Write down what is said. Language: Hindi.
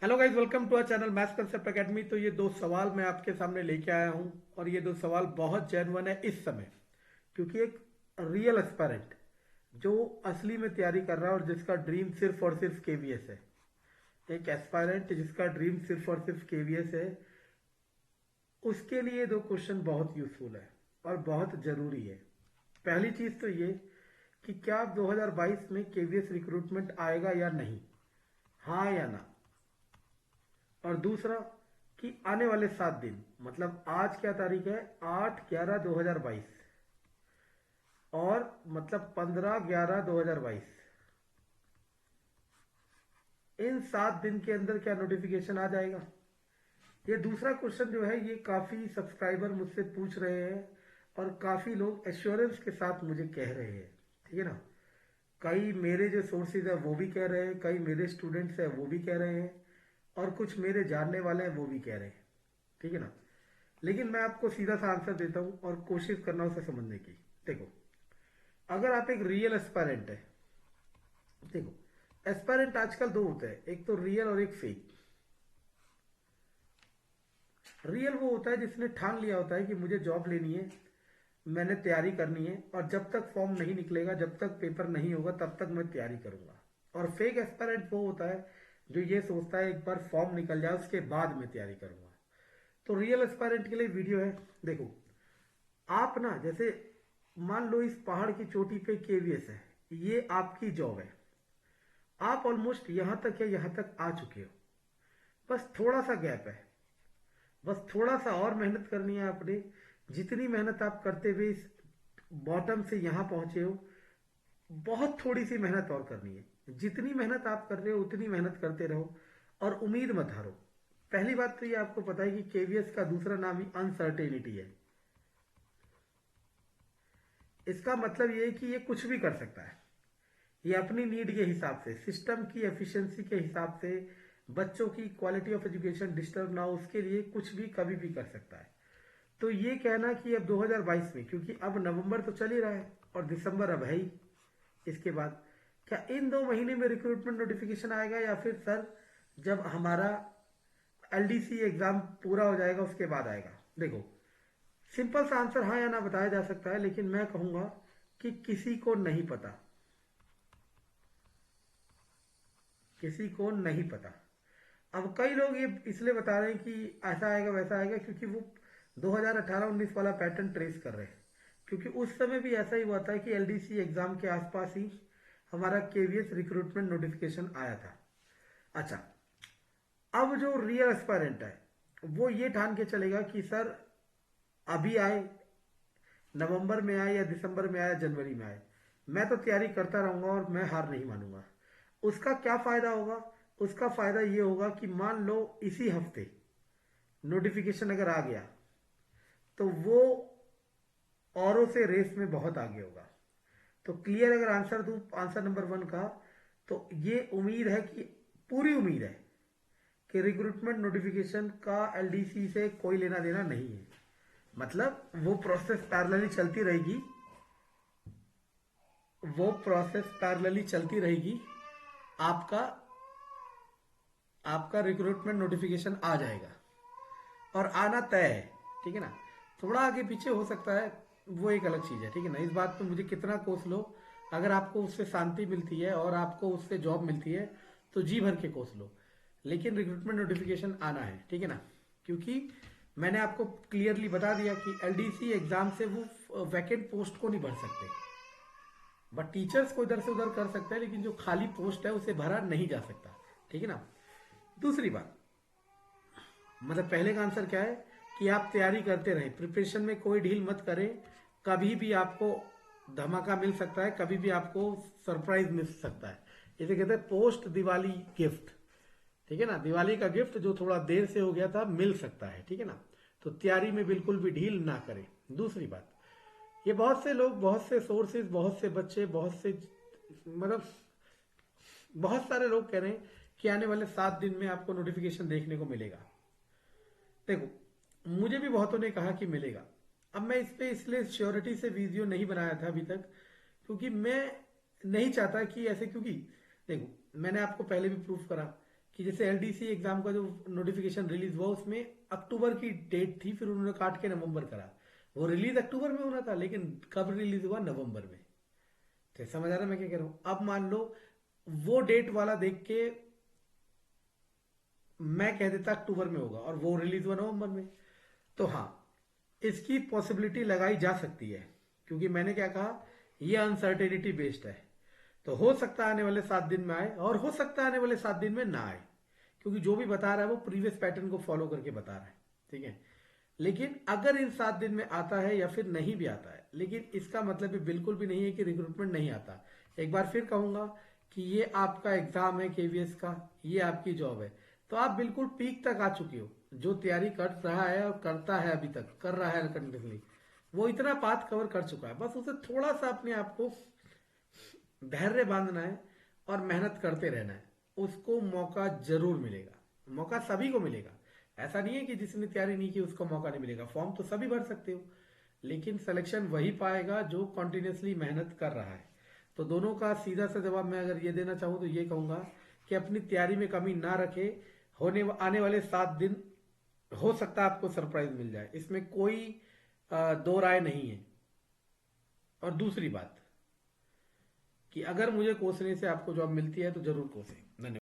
Hello guys, welcome to our channel maths concept academy. तो ये दो सवाल मैं आपके सामने लेके आया हूँ और ये दो सवाल बहुत जेन्युइन है इस समय, क्योंकि एक रियल एस्पायरेंट जो असली में तैयारी कर रहा है और जिसका ड्रीम सिर्फ और सिर्फ केवीएस है, एक एस्पायरेंट जिसका ड्रीम सिर्फ और सिर्फ केवीएस है, उसके लिए दो क्वेश्चन बहुत यूजफुल है और बहुत जरूरी है। पहली चीज तो ये कि क्या 2022 में केवीएस रिक्रूटमेंट आएगा या नहीं, हाँ या ना। और दूसरा कि आने वाले 7 दिन, मतलब आज क्या तारीख है, 8/11/2022, और मतलब 15/11/2022, इन 7 दिन के अंदर क्या नोटिफिकेशन आ जाएगा। ये दूसरा क्वेश्चन जो है, ये काफी सब्सक्राइबर मुझसे पूछ रहे हैं और काफी लोग एश्योरेंस के साथ मुझे कह रहे हैं, ठीक है ना। कई मेरे जो सोर्सेज है वो भी कह रहे हैं, कई मेरे स्टूडेंट्स हैं वो भी कह रहे हैं, और कुछ मेरे जानने वाले हैं वो भी कह रहे हैं, ठीक है ना। लेकिन मैं आपको सीधा सा आंसर देता हूं और कोशिश करना उसे समझने की। देखो, अगर आप एक रियल एस्पायरेंट है, देखो एस्पायरेंट आजकल दो होते हैं, एक तो रियल और एक फेक। रियल वो होता है जिसने ठान लिया होता है कि मुझे जॉब लेनी है, मैंने तैयारी करनी है, और जब तक फॉर्म नहीं निकलेगा, जब तक पेपर नहीं होगा, तब तक मैं तैयारी करूंगा। और फेक एस्पायरेंट वो होता है जो ये सोचता है एक बार फॉर्म निकल जाए उसके बाद मैं तैयारी करूंगा। तो रियल एस्पायरेंट के लिए वीडियो है। देखो, आप ना जैसे मान लो इस पहाड़ की चोटी पे केवीएस है, ये आपकी जॉब है, आप ऑलमोस्ट यहां तक या यहां तक आ चुके हो, बस थोड़ा सा गैप है, बस थोड़ा सा और मेहनत करनी है आपने। जितनी मेहनत आप करते हुए इस बॉटम से यहां पहुंचे हो, बहुत थोड़ी सी मेहनत और करनी है। जितनी मेहनत आप कर रहे हो उतनी मेहनत करते रहो और उम्मीद मत हारो। पहली बात तो ये आपको पता है कि केवीएस का दूसरा नाम ही अनसर्टेनिटी है। इसका मतलब ये है कि ये कुछ भी कर सकता है। ये अपनी नीड के हिसाब से, सिस्टम की एफिशिएंसी के हिसाब से, बच्चों की क्वालिटी ऑफ एजुकेशन डिस्टर्ब ना हो उसके लिए कुछ भी कभी भी कर सकता है। तो ये कहना कि अब 2022 में, क्योंकि अब नवंबर तो चल ही रहा है और दिसंबर अब है ही, इसके बाद क्या इन 2 महीने में रिक्रूटमेंट नोटिफिकेशन आएगा या फिर सर जब हमारा एलडीसी एग्जाम पूरा हो जाएगा उसके बाद आएगा। देखो, सिंपल सा आंसर हाँ या ना बताया जा सकता है, लेकिन मैं कहूंगा कि किसी को नहीं पता, किसी को नहीं पता। अब कई लोग ये इसलिए बता रहे हैं कि ऐसा आएगा वैसा आएगा, क्योंकि वो 2018-19 वाला पैटर्न ट्रेस कर रहे हैं। क्योंकि उस समय भी ऐसा ही हुआ था कि एलडीसी एग्जाम के आसपास ही हमारा केवीएस रिक्रूटमेंट नोटिफिकेशन आया था। अच्छा, अब जो रियल एस्पायरेंट है वो ये ठान के चलेगा कि सर अभी आए, नवंबर में आए या दिसंबर में आए, जनवरी में आए, मैं तो तैयारी करता रहूंगा और मैं हार नहीं मानूंगा। उसका क्या फायदा होगा? उसका फायदा ये होगा कि मान लो इसी हफ्ते नोटिफिकेशन अगर आ गया तो वो औरों से रेस में बहुत आगे होगा। तो क्लियर अगर आंसर दूं आंसर नंबर 1 का, तो ये उम्मीद है कि, पूरी उम्मीद है कि रिक्रूटमेंट नोटिफिकेशन का एलडीसी से कोई लेना देना नहीं है। मतलब वो प्रोसेस पैरेलली चलती रहेगी, वो प्रोसेस पैरेलली चलती रहेगी। आपका आपका रिक्रूटमेंट नोटिफिकेशन आ जाएगा और आना तय है, ठीक है ना। थोड़ा आगे पीछे हो सकता है, वो एक अलग चीज है, ठीक है ना। इस बात पे मुझे कितना कोस लो, अगर आपको उससे शांति मिलती है और आपको उससे जॉब मिलती है तो जी भर के कोस लो, लेकिन रिक्रूटमेंट नोटिफिकेशन आना है, ठीक है ना। क्योंकि मैंने आपको क्लियरली बता दिया कि एलडीसी एग्जाम से वो वैकेंट पोस्ट को नहीं भर सकते, बट टीचर्स को इधर से उधर कर सकते हैं, लेकिन जो खाली पोस्ट है उसे भरा नहीं जा सकता, ठीक है ना। दूसरी बात, मतलब पहले का आंसर क्या है कि आप तैयारी करते रहें, प्रिपरेशन में कोई ढील मत करें। कभी भी आपको धमाका मिल सकता है, कभी भी आपको सरप्राइज मिल सकता है। इसे कहते हैं पोस्ट दिवाली गिफ्ट, ठीक है ना। दिवाली का गिफ्ट जो थोड़ा देर से हो गया था मिल सकता है, ठीक है ना। तो तैयारी में बिल्कुल भी ढील ना करें। दूसरी बात, ये बहुत से लोग, बहुत से सोर्सेज, बहुत से बच्चे, बहुत से, मतलब बहुत सारे लोग कह रहे हैं कि आने वाले 7 दिन में आपको नोटिफिकेशन देखने को मिलेगा। देखो, मुझे भी बहुतों ने कहा कि मिलेगा। अब मैं इस पे इसलिए श्योरिटी से वीडियो नहीं बनाया था अभी तक, क्योंकि मैं नहीं चाहता कि ऐसे, क्योंकि देखो मैंने आपको पहले भी प्रूफ करा कि जैसे एलडीसी एग्जाम का जो नोटिफिकेशन रिलीज हुआ उसमें अक्टूबर की डेट थी, फिर उन्होंने काट के नवंबर करा। वो रिलीज अक्टूबर में होना था, लेकिन कब रिलीज हुआ? नवंबर में। तो समझ आ रहा है मैं क्या कह रहा हूं? अब मान लो वो डेट वाला देख के मैं कह देता अक्टूबर में होगा और वो रिलीज हुआ नवंबर में, तो हाँ, इसकी पॉसिबिलिटी लगाई जा सकती है, क्योंकि मैंने क्या कहा, ये अनसर्टेनिटी बेस्ड है। तो हो सकता है आने वाले 7 दिन में आए, और हो सकता है आने वाले 7 दिन में ना आए, क्योंकि जो भी बता रहा है वो प्रीवियस पैटर्न को फॉलो करके बता रहा है, ठीक है। लेकिन अगर इन 7 दिन में आता है या फिर नहीं भी आता है, लेकिन इसका मतलब ये बिल्कुल भी नहीं है कि रिक्रूटमेंट नहीं आता। एक बार फिर कहूंगा कि ये आपका एग्जाम है केवीएस का, ये आपकी जॉब है, तो आप बिल्कुल पीक तक आ चुके हो। जो तैयारी कर रहा है और करता है, अभी तक कर रहा है कंटिन्यूसली, वो इतना पाथ कवर कर चुका है। बस उसे थोड़ा सा अपने आप को धैर्य बांधना है और मेहनत करते रहना है। उसको मौका जरूर मिलेगा, मौका सभी को मिलेगा। ऐसा नहीं है कि जिसने तैयारी नहीं की उसको मौका नहीं मिलेगा। फॉर्म तो सभी भर सकते हो, लेकिन सिलेक्शन वही पाएगा जो कॉन्टिन्यूसली मेहनत कर रहा है। तो दोनों का सीधा सा जवाब मैं अगर ये देना चाहूँ तो ये कहूंगा कि अपनी तैयारी में कमी ना रखे। आने वाले 7 दिन हो सकता है आपको सरप्राइज मिल जाए, इसमें कोई दो राय नहीं है। और दूसरी बात कि अगर मुझे कोसने से आपको जॉब मिलती है तो जरूर कोसें। धन्यवाद।